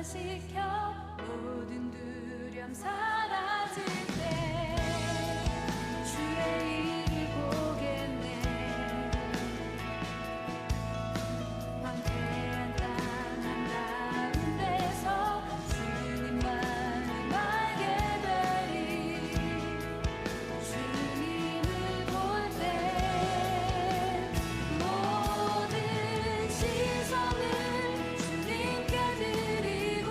변화시켜 모든 두려움 사라질 때 주의 일을 보겠네. 황폐한 땅 한가운데서 주님만을 알게 되리. 주님을 볼 때 모든 시선을 주님께 드리고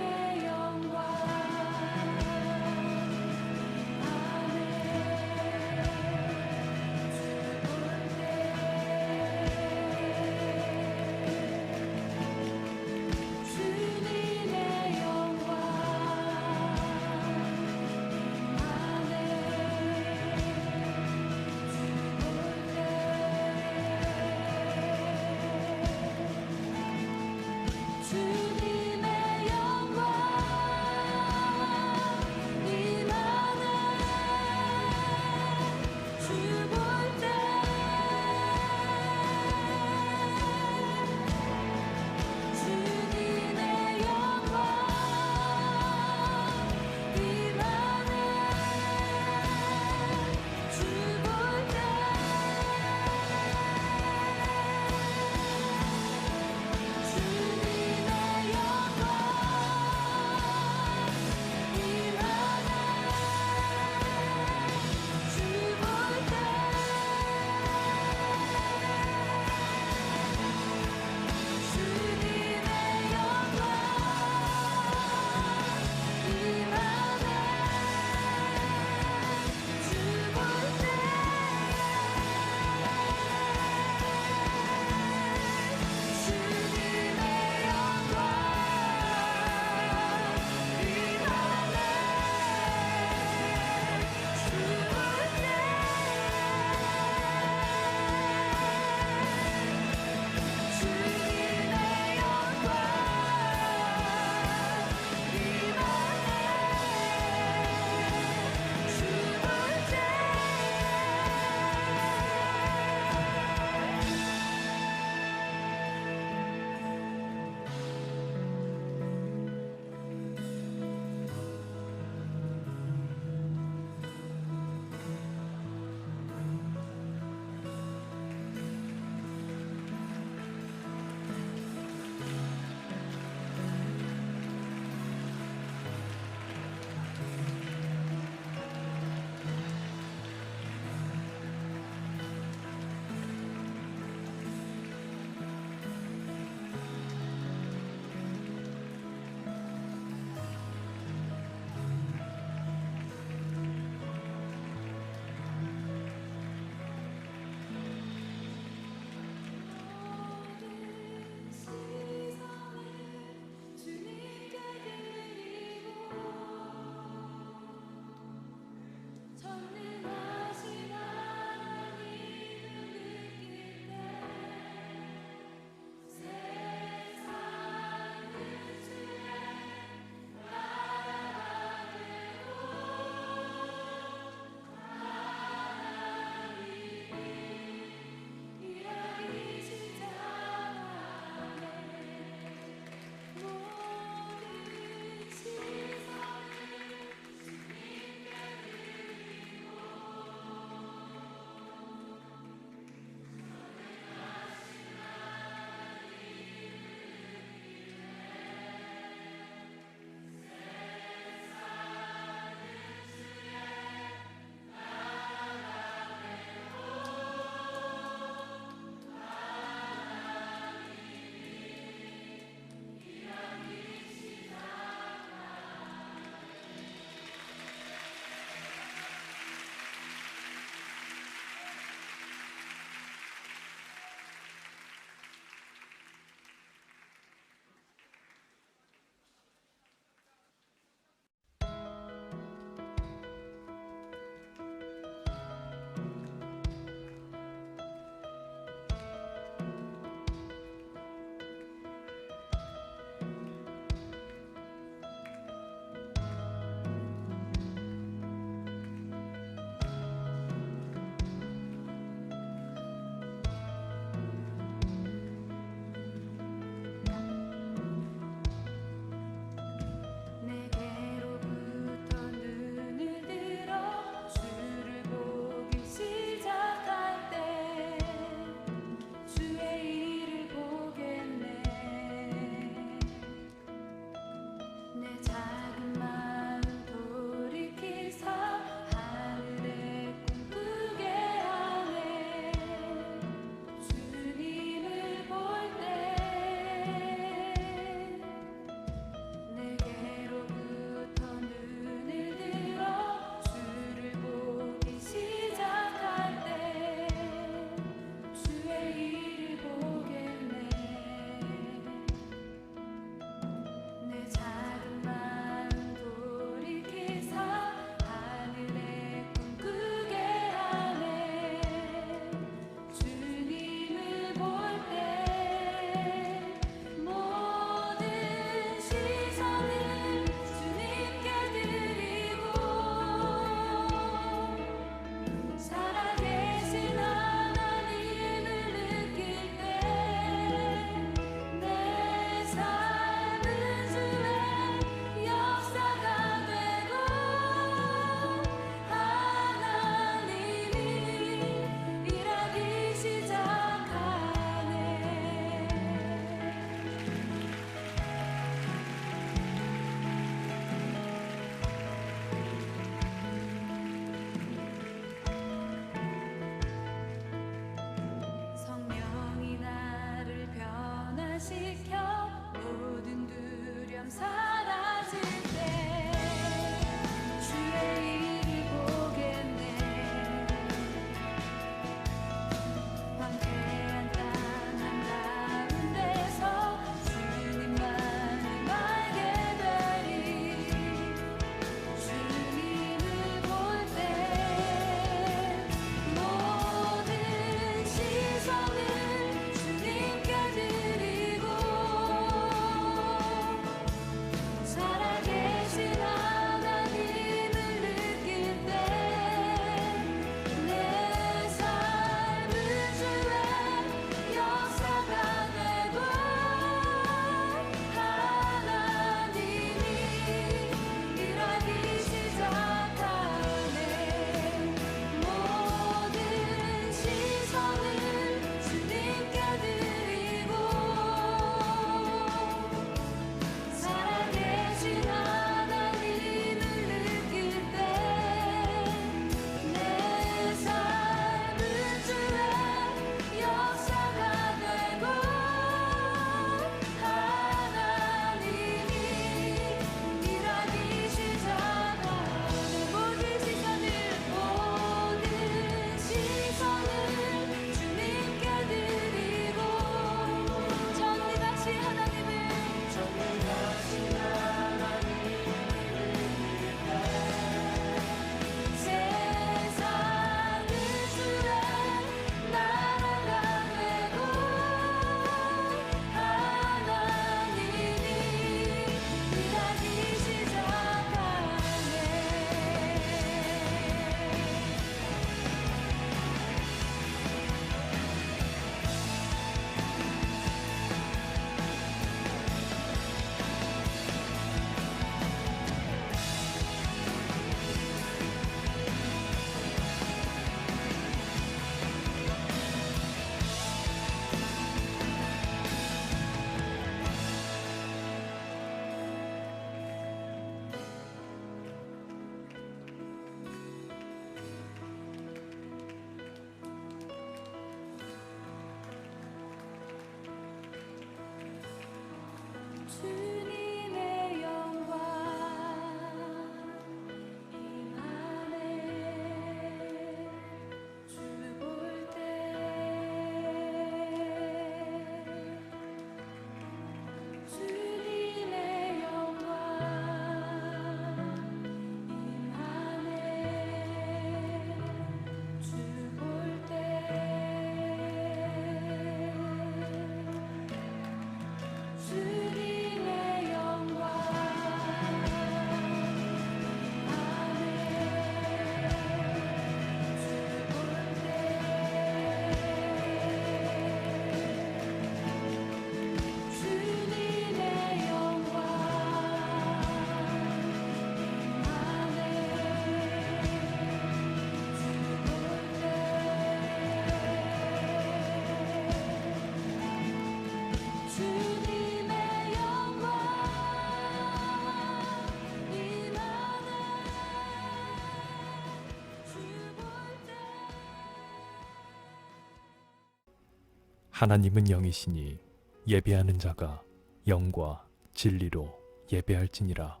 하나님은 영이시니 예배하는 자가 영과 진리로 예배할지니라.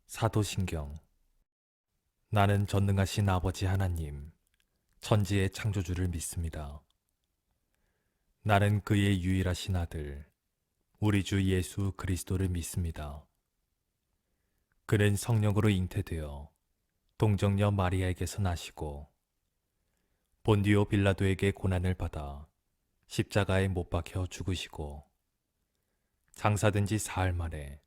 사도신경. 나는 전능하신 아버지 하나님, 천지의 창조주를 믿습니다. 나는 그의 유일하신 아들, 우리 주 예수 그리스도를 믿습니다. 그는 성령으로 잉태되어 동정녀 마리아에게서 나시고 본디오 빌라도에게 고난을 받아 십자가에 못 박혀 죽으시고 장사된 지 사흘 만에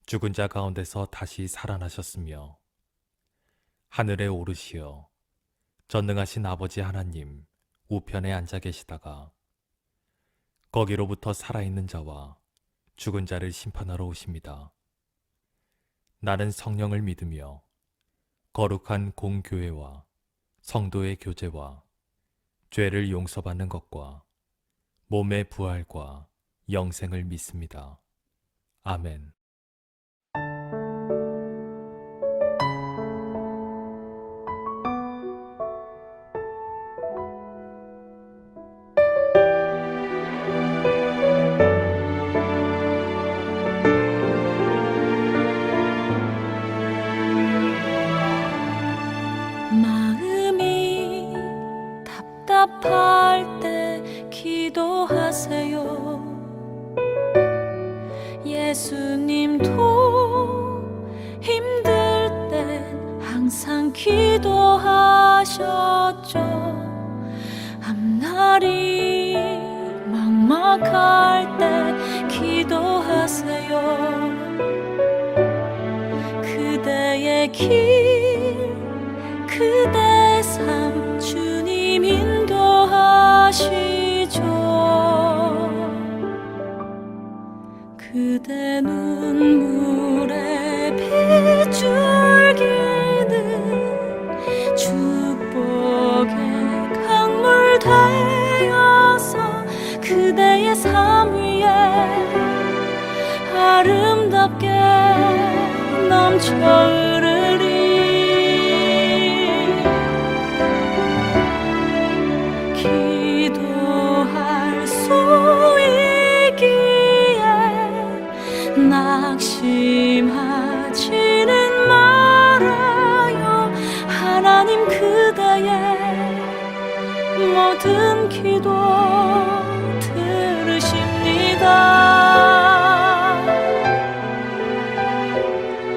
죽은 자 가운데서 다시 살아나셨으며 하늘에 오르시어 전능하신 아버지 하나님 우편에 앉아 계시다가 거기로부터 살아있는 자와 죽은 자를 심판하러 오십니다. 나는 성령을 믿으며 거룩한 공교회와 성도의 교제와 죄를 용서받는 것과 몸의 부활과 영생을 믿습니다. 아멘. 마음이 답답할 때 기도하세요. 예수님도 힘들 땐 항상 기도하셨죠. 앞날이 막막할 때 기도하세요. 그대의 길, 그대 삶 주님 인도하시죠. 그대 눈물에 빗줄기는 축복의 강물 되어서 그대의 삶 위에 아름답게 넘쳐 흐르리. 기도할 수 있기에 낙심하지는 말아요. 하나님 그대의 모든 기도 들으십니다.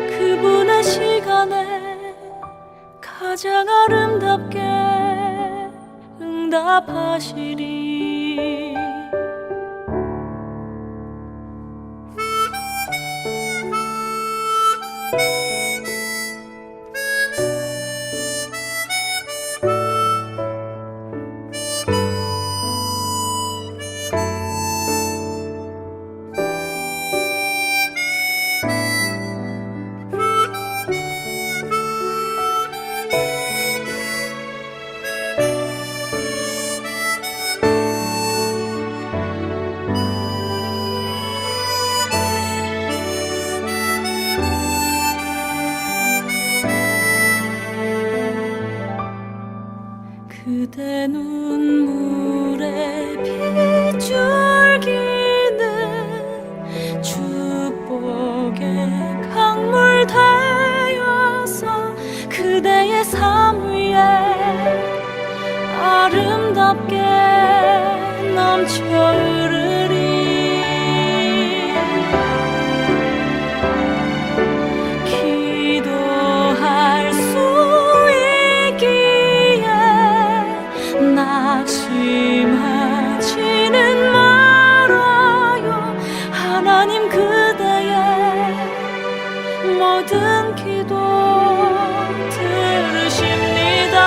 그분의 시간에 가장 아름답게 응답하시리. 그대 눈물에 빗줄기는 축복의 강물 되어서 그대의 삶 위에 아름답게 넘쳐 흐르리. 기도할 수 낙심하지는 말아요. 하나님 그대의 모든 기도 들으십니다.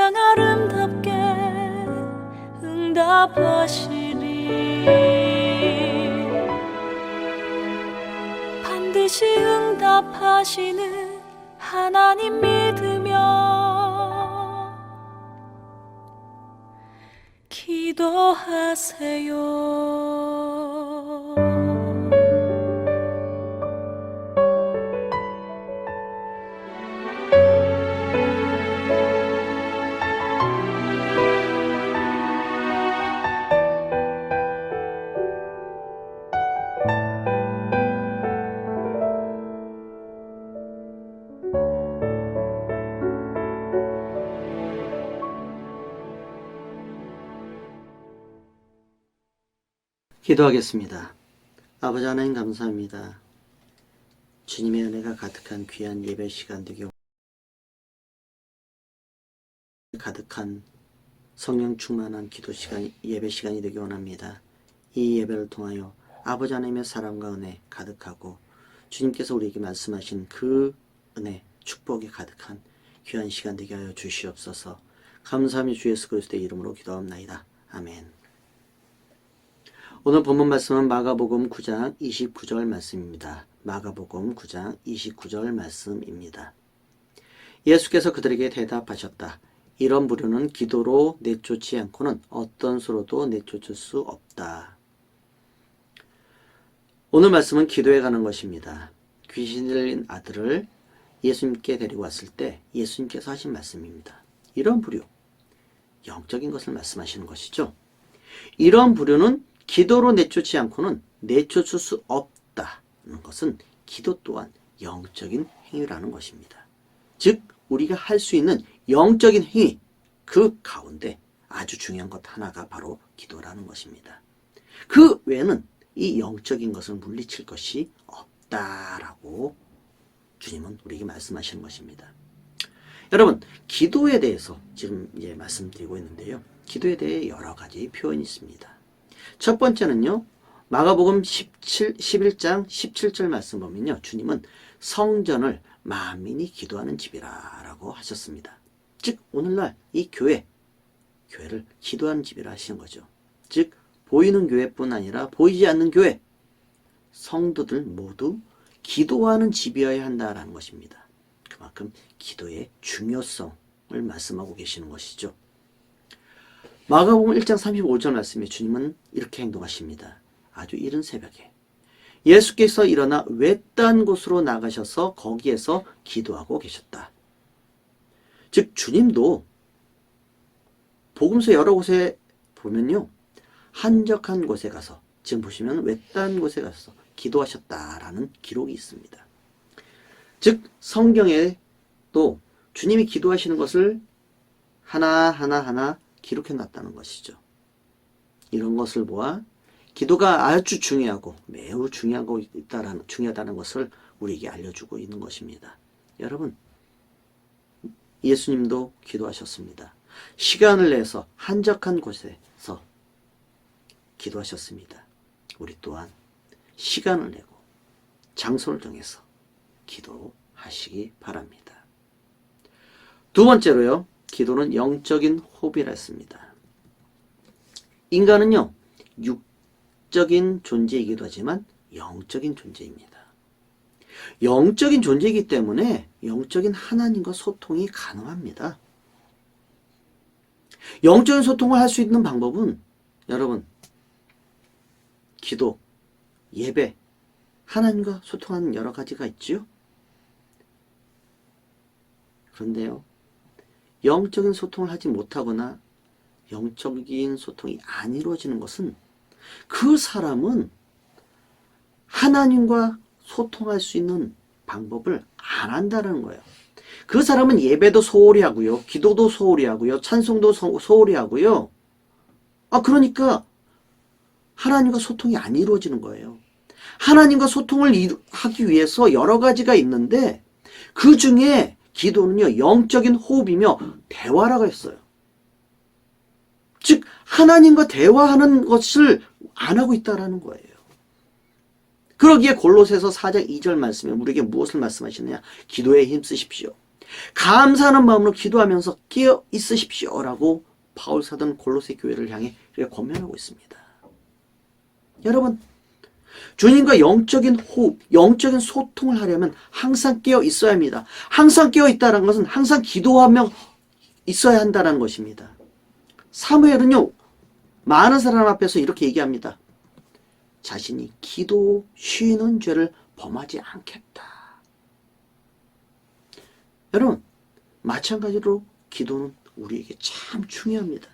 가장 아름답게 응답하시리. 반드시 응답하시는 하나님 믿으며 기도하세요. 기도하겠습니다. 아버지 하나님 감사합니다. 주님의 은혜가 가득한 귀한 예배 시간 되게 가득한 성령 충만한 기도 시간, 예배 시간이 되기 원합니다. 이 예배를 통하여 아버지 하나님의 사랑과 은혜 가득하고 주님께서 우리에게 말씀하신 그 은혜, 축복이 가득한 귀한 시간 되게 하여 주시옵소서. 감사하며 주 예수 그리스도의 이름으로 기도합나이다. 아멘. 오늘 본문 말씀은 마가복음 9장 29절 말씀입니다. 마가복음 9장 29절 말씀입니다. 예수께서 그들에게 대답하셨다. 이런 부류는 기도로 내쫓지 않고는 어떤 수로도 내쫓을 수 없다. 오늘 말씀은 기도에 관한 것입니다. 귀신 들린 아들을 예수님께 데리고 왔을 때 예수님께서 하신 말씀입니다. 이런 부류, 영적인 것을 말씀하시는 것이죠. 이런 부류는 기도로 내쫓지 않고는 내쫓을 수 없다는 것은 기도 또한 영적인 행위라는 것입니다. 즉 우리가 할 수 있는 영적인 행위, 그 가운데 아주 중요한 것 하나가 바로 기도라는 것입니다. 그 외에는 이 영적인 것을 물리칠 것이 없다라고 주님은 우리에게 말씀하시는 것입니다. 여러분, 기도에 대해서 지금 말씀드리고 있는데요. 기도에 대해 여러 가지 표현이 있습니다. 첫 번째는요, 마가복음 11장 17절 말씀 보면요, 주님은 성전을 만민이 기도하는 집이라 라고 하셨습니다. 즉 오늘날 이 교회를 기도하는 집이라 하시는 거죠. 즉 보이는 교회뿐 아니라 보이지 않는 교회, 성도들 모두 기도하는 집이어야 한다라는 것입니다. 그만큼 기도의 중요성을 말씀하고 계시는 것이죠. 마가복음 1장 35절 말씀에 주님은 이렇게 행동하십니다. 아주 이른 새벽에 예수께서 일어나 외딴 곳으로 나가셔서 거기에서 기도하고 계셨다. 즉 주님도 복음서 여러 곳에 보면요, 한적한 곳에 가서, 지금 보시면 외딴 곳에 가서 기도하셨다라는 기록이 있습니다. 즉 성경에 또 주님이 기도하시는 것을 하나하나 기록해 놨다는 것이죠. 이런 것을 보아 기도가 아주 중요하고 매우 중요하다는 것을 우리에게 알려주고 있는 것입니다. 여러분, 예수님도 기도하셨습니다. 시간을 내서 한적한 곳에서 기도하셨습니다. 우리 또한 시간을 내고 장소를 정해서 기도하시기 바랍니다. 두 번째로요, 기도는 영적인 호흡이라 했습니다. 인간은요, 육적인 존재이기도 하지만 영적인 존재입니다. 영적인 존재이기 때문에 영적인 하나님과 소통이 가능합니다. 영적인 소통을 할 수 있는 방법은 여러분, 기도, 예배, 하나님과 소통하는 여러 가지가 있죠. 그런데요, 영적인 소통을 하지 못하거나 영적인 소통이 안 이루어지는 것은 그 사람은 하나님과 소통할 수 있는 방법을 안 한다는 거예요. 그 사람은 예배도 소홀히 하고요, 기도도 소홀히 하고요, 찬송도 소홀히 하고요. 그러니까 하나님과 소통이 안 이루어지는 거예요. 하나님과 소통을 하기 위해서 여러 가지가 있는데 그 중에 기도는요, 영적인 호흡이며 대화라고 했어요. 즉 하나님과 대화하는 것을 안 하고 있다라는 거예요. 그러기에 골로새서 4장 2절 말씀에 우리에게 무엇을 말씀하시느냐? 기도에 힘쓰십시오. 감사하는 마음으로 기도하면서 깨어 있으십시오라고 바울 사도는 골로새 교회를 향해 그렇게 권면하고 있습니다. 여러분, 주님과 영적인 호흡, 영적인 소통을 하려면 항상 깨어 있어야 합니다. 항상 깨어 있다는 것은 항상 기도하며 있어야 한다는 것입니다. 사무엘은요, 많은 사람 앞에서 이렇게 얘기합니다. 자신이 기도 쉬는 죄를 범하지 않겠다. 여러분, 마찬가지로 기도는 우리에게 참 중요합니다.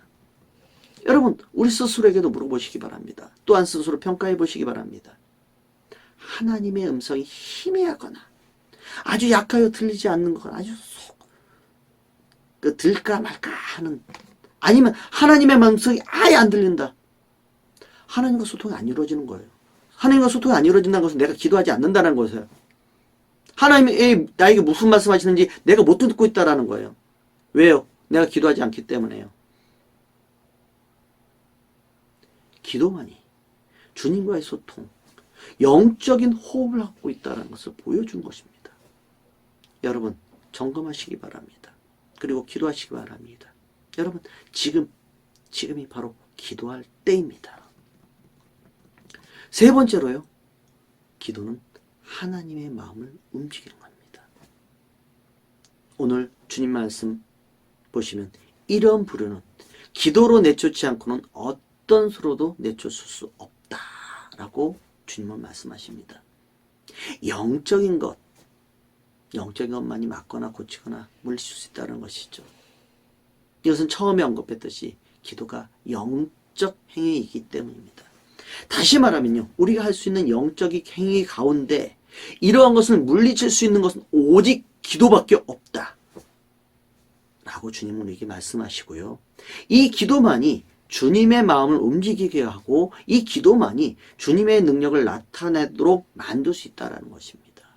여러분, 우리 스스로에게도 물어보시기 바랍니다. 또한 스스로 평가해 보시기 바랍니다. 하나님의 음성이 희미하거나 아주 약하여 들리지 않는 거거나 아주 들까 말까 하는, 아니면 하나님의 음성이 아예 안 들린다. 하나님과 소통이 안 이루어지는 거예요. 하나님과 소통이 안 이루어진다는 것은 내가 기도하지 않는다는 것이에요. 하나님이 나에게 무슨 말씀하시는지 내가 못 듣고 있다는 거예요. 왜요? 내가 기도하지 않기 때문에요. 기도만이 주님과의 소통, 영적인 호흡을 갖고 있다는 것을 보여준 것입니다. 여러분, 점검하시기 바랍니다. 그리고 기도하시기 바랍니다. 여러분, 지금이 바로 기도할 때입니다. 세 번째로요, 기도는 하나님의 마음을 움직이는 겁니다. 오늘 주님 말씀 보시면 이런 부류는 기도로 내쫓지 않고는 어떤 수로도 내쫓을 수 없다라고 주님은 말씀하십니다. 영적인 것만이 막거나 고치거나 물리칠 수 있다는 것이죠. 이것은 처음에 언급했듯이 기도가 영적 행위이기 때문입니다. 다시 말하면요, 우리가 할 수 있는 영적 행위 가운데 이러한 것을 물리칠 수 있는 것은 오직 기도밖에 없다 라고 주님은 우리에게 말씀하시고요, 이 기도만이 주님의 마음을 움직이게 하고 이 기도만이 주님의 능력을 나타내도록 만들 수 있다는 것입니다.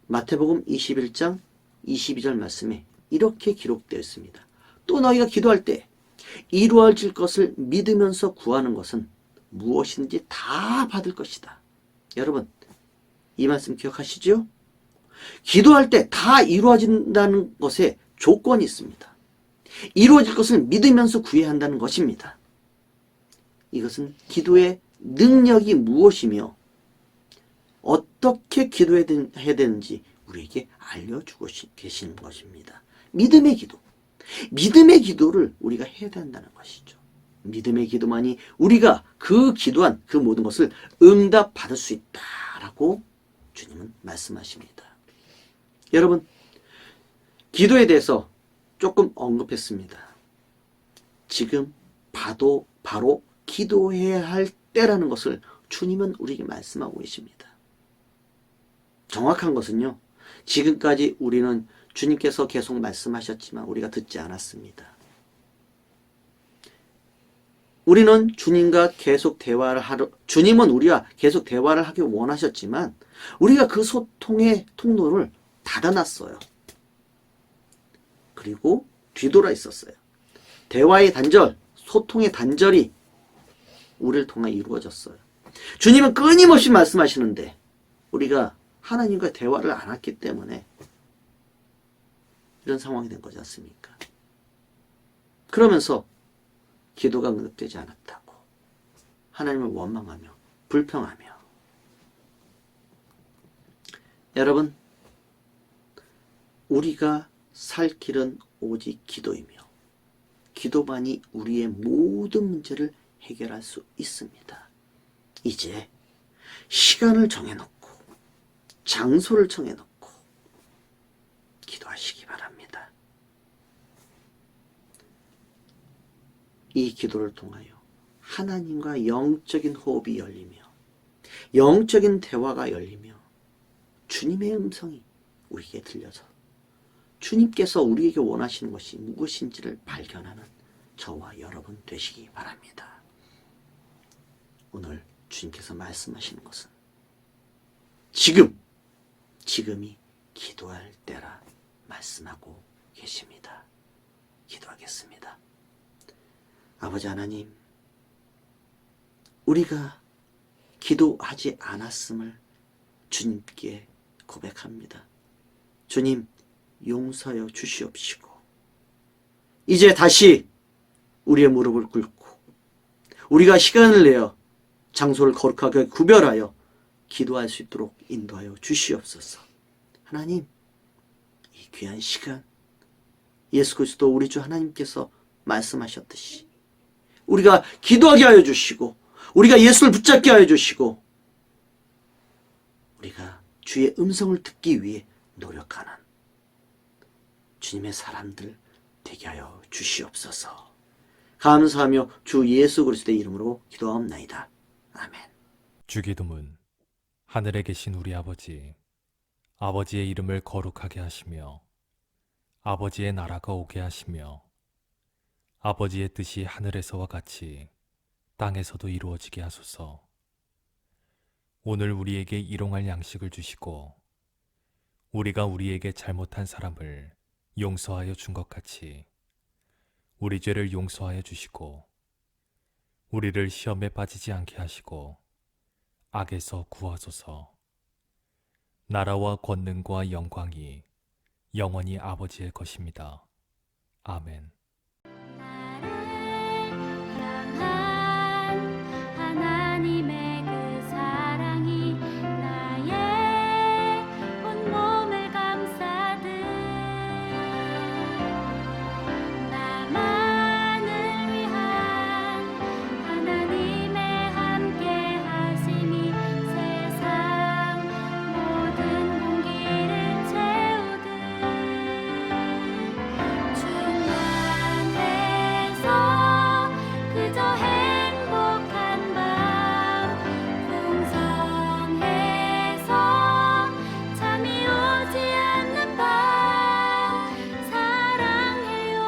마태복음 21장 22절 말씀에 이렇게 기록되어 있습니다. 또 너희가 기도할 때 이루어질 것을 믿으면서 구하는 것은 무엇인지 다 받을 것이다. 여러분, 이 말씀 기억하시죠? 기도할 때 다 이루어진다는 것에 조건이 있습니다. 이루어질 것을 믿으면서 구해야 한다는 것입니다. 이것은 기도의 능력이 무엇이며 어떻게 기도해야 되는지 우리에게 알려주고 계시는 것입니다. 믿음의 기도. 믿음의 기도를 우리가 해야 된다는 것이죠. 믿음의 기도만이 우리가 그 기도한 그 모든 것을 응답받을 수 있다라고 주님은 말씀하십니다. 여러분, 기도에 대해서 조금 언급했습니다. 지금 바로 기도해야 할 때라는 것을 주님은 우리에게 말씀하고 계십니다. 정확한 것은요, 지금까지 우리는 주님께서 계속 말씀하셨지만 우리가 듣지 않았습니다. 우리는 주님과 계속 주님은 우리와 계속 대화를 하기 원하셨지만 우리가 그 소통의 통로를 닫아놨어요. 그리고 뒤돌아 있었어요. 대화의 단절, 소통의 단절이 우리를 통해 이루어졌어요. 주님은 끊임없이 말씀하시는데 우리가 하나님과 대화를 안 했기 때문에 이런 상황이 된 거지 않습니까? 그러면서 기도가 응답되지 않았다고 하나님을 원망하며 불평하며, 여러분, 우리가 살 길은 오직 기도이며 기도만이 우리의 모든 문제를 해결할 수 있습니다. 이제 시간을 정해놓고 장소를 정해놓고 기도하시기 바랍니다. 이 기도를 통하여 하나님과 영적인 호흡이 열리며 영적인 대화가 열리며 주님의 음성이 우리에게 들려서 주님께서 우리에게 원하시는 것이 무엇인지를 발견하는 저와 여러분 되시기 바랍니다. 오늘 주님께서 말씀하시는 것은 지금이 기도할 때라 말씀하고 계십니다. 기도하겠습니다. 아버지 하나님, 우리가 기도하지 않았음을 주님께 고백합니다. 주님 용서하여 주시옵시고 이제 다시 우리의 무릎을 꿇고 우리가 시간을 내어 장소를 거룩하게 구별하여 기도할 수 있도록 인도하여 주시옵소서. 하나님, 이 귀한 시간 예수 그리스도 우리 주 하나님께서 말씀하셨듯이 우리가 기도하게 하여 주시고 우리가 예수를 붙잡게 하여 주시고 우리가 주의 음성을 듣기 위해 노력하는 주님의 사람들 되게 하여 주시옵소서. 감사하며 주 예수 그리스도의 이름으로 기도하옵나이다. 아멘. 주기도문. 하늘에 계신 우리 아버지, 아버지의 이름을 거룩하게 하시며 아버지의 나라가 오게 하시며 아버지의 뜻이 하늘에서와 같이 땅에서도 이루어지게 하소서. 오늘 우리에게 일용할 양식을 주시고 우리가 우리에게 잘못한 사람을 용서하여 준 것 같이 우리 죄를 용서하여 주시고 우리를 시험에 빠지지 않게 하시고 악에서 구하소서. 나라와 권능과 영광이 영원히 아버지의 것입니다. 아멘. 향한 하나님의 그 사랑이 나의 온몸을 감싸듯 나만을 위한 하나님의 함께 하심이 세상 모든 공기를 채우듯 주만에서 그저 행복한 밤 풍성해서 잠이 오지 않는 밤 사랑해요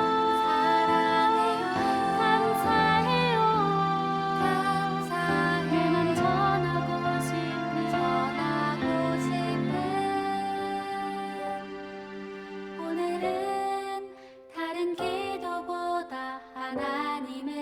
감사해요 내맘 전하고 싶은 오늘은 다른 기도보다 하나님을